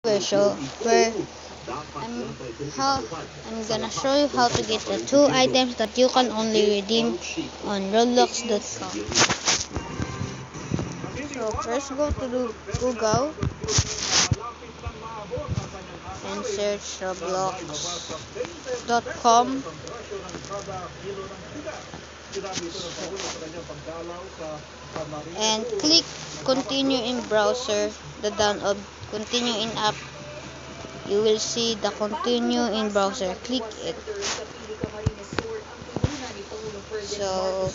So where I'm gonna show you how to get the 2 items that you can only redeem on Roblox.com. So first go to Google and search Roblox.com and click continue in browser. The download continue in app, you will see the continue in browser. Click it. So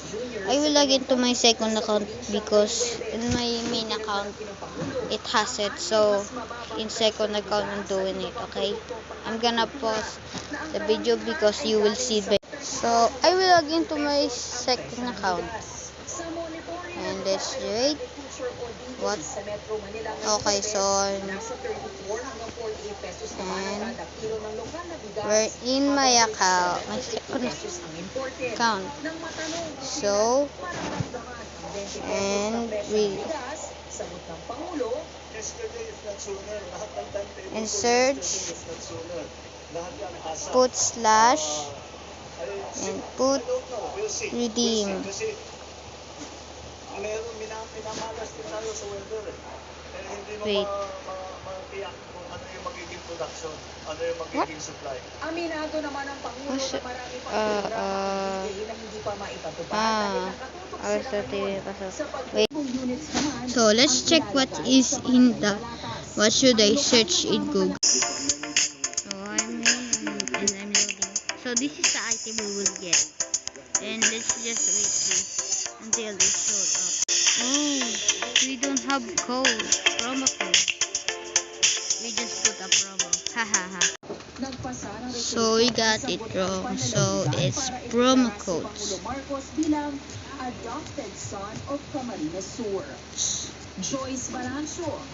I will log into my second account because in my main account it has it. So in second account I'm doing it. Okay, I'm gonna pause the video because you will see the. So I will log into my second account and let's wait. What? Okay, so we're in my account, my second account. So and search, put slash and put redeem. Wait. What? Aminado naman ang Pangulo na marami pang hindi pa maipatupad. Wait. So let's check what is in the. What should I search in Google? So I'm loading. So this is the item we will get, and let's just wait this until it shows up. Oh, we don't have promo code. We just put a promo. Hahaha. So we got it wrong. So it's promo codes.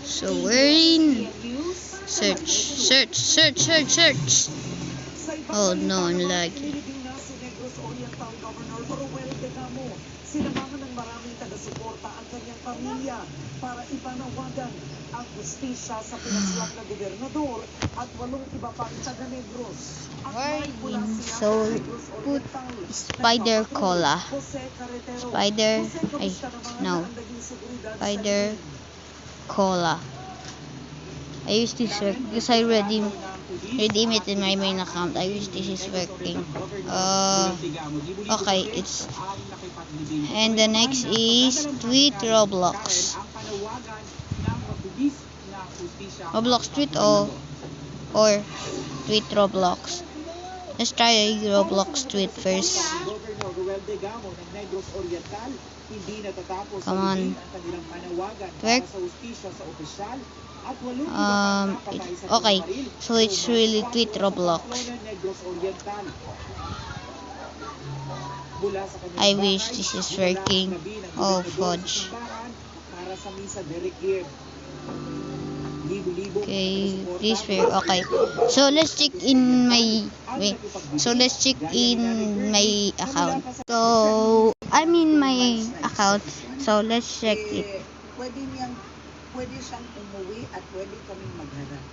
So we're in search. Oh no, I'm lagging. Sinamahan ng maraming taga-suporta ang kanyang pamilya para ipanawagan ang justisya sa pinaslang na gobernador at 8 iba pang taga-Negros. So put Spider Cola. Spider Cola. I use this because I redeem it in my main account. I wish this is working. Okay, it's. And the next is tweet Roblox. Roblox tweet or tweet Roblox. Let's try Roblox tweet first. Come on. Twerk. Okay, so it's really tweet Roblox. I wish this is working. Oh fudge. Okay, please work. Okay, so let's check in my account. So I'm in my account. So let's check it. Pwede siyang umuwi at pwede kaming magharap.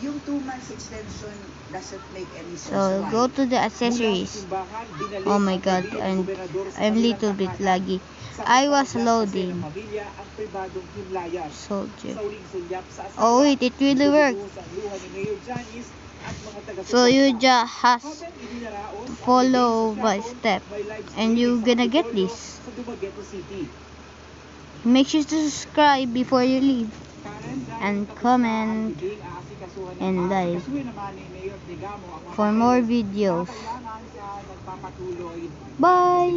Yung 2 months extension doesn't make any sense. So go to the accessories. Oh my god, and I'm little bit laggy. I was loading. Soldier. Oh wait, it really worked. So you just has to follow by step and you're gonna get this. Make sure to subscribe before you leave and comment and like for more videos. Bye.